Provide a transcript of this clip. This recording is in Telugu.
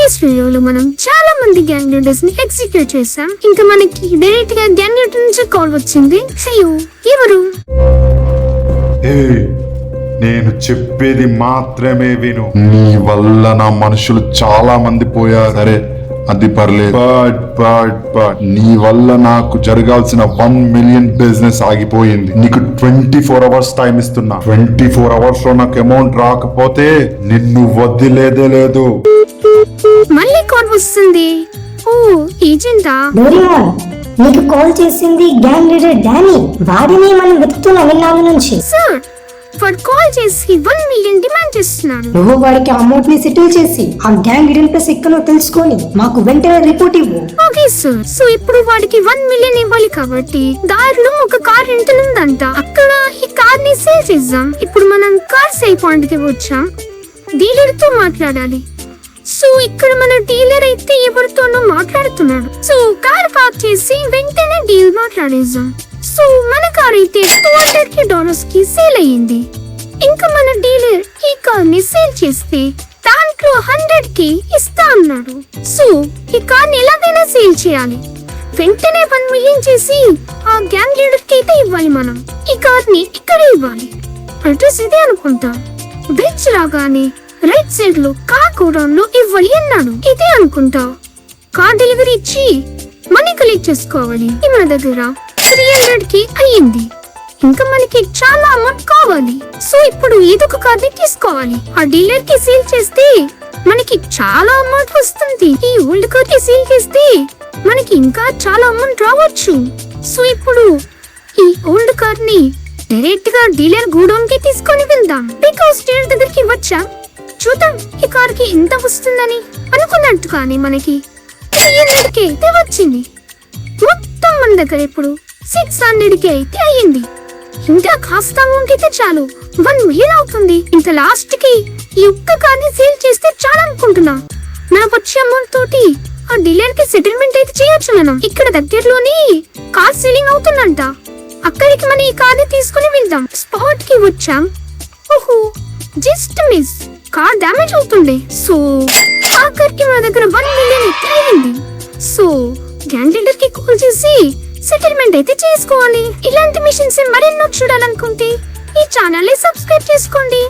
ప్రీవియస్ వీడియోలో మనం చాలా మంది గ్యాంగ్ లీడర్స్ ని ఎగ్జిక్యూట్ చేసాం. ఇంకా మనకి డైరెక్ట్ గా గ్యాంగ్ లీడర్ నుంచి కాల్ వచ్చింది. అయ్యో ఎవరు? నేను చెప్పేది మాత్రమే విను. నీ వల్ల నా మనుషులు చాలా మంది పోయారు. సరే అది పర్లేదు. బట్ నీ వల్ల నాకు జరగాల్సిన 1 మిలియన్ బిజినెస్ ఆగిపోయింది. నీకు 24 అవర్స్ టైం ఇస్తున్నా. 24 అవర్స్ లో నాకు అమౌంట్ రాకపోతే నిన్ను వదిలేదే లేదు. మళ్ళీ కాల్ వస్తుంది. ఓ ఏజెంటా? డోరేమోన్, నీకు కాల్ చేసింది గ్యాంగ్ లీడర్ డానీ. వాడిని మనం వెతుకుతున్నాం ఇన్నాళ్ళ నుంచి. సార్ వాడు కాల్ చేసి 1 మిలియన్ డిమాండ్ చేస్తున్నాడు. నువ్వు వాడికి అమౌంట్ ని సెటిల్ చేసి ఆ గ్యాంగ్ లీడర్ ప్లస్ ఎక్కడో తెలుసుకొని మాకు వెంటనే రిపోర్ట్ ఇవ్వు. Okay sir. సో ఇప్పుడు వాడికి 1 మిలియన్ ఇవ్వాలి కాబట్టి దారిలో ఒక కార్ రెంటల్ ఉందంట. అక్కడ ఈ కార్ ని సేల్ చేద్దాం. ఇప్పుడు మనం కార్ సేల్ పాయింట్ కి వచ్చాం. డీలర్ తో మాట్లాడాలి. సో ఇక్కడ మన డీలర్ అయితే ఎవరితోనో మాట్లాడుతున్నాడు. సో కార్ పార్క్ చేసి వెంటనే డీల్ మాట్లాడేద్దాం. సో మన కార్ అయితే $200 కి సేల్ అయ్యింది. ఇంకా మన డీలర్ ఈ కార్ ని సేల్ చేస్తే దాంట్లో 100 కి ఇస్తా అన్నాడు. సో ఈ కార్ ని ఎలాగైనా సేల్ చేయాలి. వెంటనే 1 మిలియన్ చేసి ఆ గ్యాంగ్ లీడర్ కి అయితే ఇవ్వాలి. మనం ఈ కార్ ని ఇక్కడే ఇవ్వాలి. అడ్రస్ ఇదే అనుకుంటా. బ్రిడ్జ్ రాగానే రైట్ సైడ్ లో కార్ గోడౌన్ లో ఇవ్వాలి అన్నాడు. ఇదే అనుకుంటా. కార్ డెలివరీ ఇచ్చి మనీ కలెక్ట్ చేసుకోవాలి. మన దగ్గర 300 కి అయ్యింది. ఇంకా మనకి చాలా అమౌంట్ కావాలి. సో ఇప్పుడు ఏదొక కార్ ని తీసుకోవాలి. ఆ డీలర్ కి సేల్ చేస్తే మనకి చాలా అమౌంట్ వస్తుంది. ఈ ఓల్డ్ కార్ కి సేల్ చేస్తే మనకి ఇంకా చాలా అమౌంట్ రావచ్చు. సో ఇప్పుడు ఈ ఓల్డ్ కార్ ని డైరెక్ట్ గా డీలర్ గోడౌన్ కి తీసుకొని వెళ్దాం. బికాస్ డీలర్ దగ్గరికి వచ్చా చూద్దాం ఈ కార్ కి ఎంత వస్తుందని. అనుకున్నట్టుగానే మనకి 300 కి అయితే వచ్చింది. మొత్తం మన దగ్గర ఇప్పుడు 600 కి అయితే అయ్యింది. ఇంకా కాస్త అమౌంట్ అయితే చాలు 1 మిలియన్ అవుతుంది. ఇంత లాస్ట్ కి ఈ ఒక్క కార్ ని సేల్ చేస్తే చాలా అనుకుంటున్నా. మనకు వచ్చే అమౌంట్ తోటి ఆ డీలర్ కి సెటిల్మెంట్ అయితే చేయొచ్చు. మనం ఇక్కడ దగ్గరలోని కార్ సేలింగ్ అవుతుందంట. అక్కడికి మనం ఈ కార్ ని తీసుకుని వెళ్దాం. స్పాట్ కి వచ్చాం. ఓహో జస్ట్ మిస్, కార్ డ్యామేజ్ అవుతుండే. సో ఆఖరికి మన దగ్గర 1 మిలియన్ అయితే అయ్యింది. సో గ్యాంగ్ లీడర్ కి కాల్ చేసి సెటిల్మెంట్ అయితే చేసుకోవాలి. ఇలాంటి మిషన్స్ మరెన్నో చూడాలనుకుంటే ఈ ఛానల్ ని సబ్స్క్రైబ్ చేసుకోండి.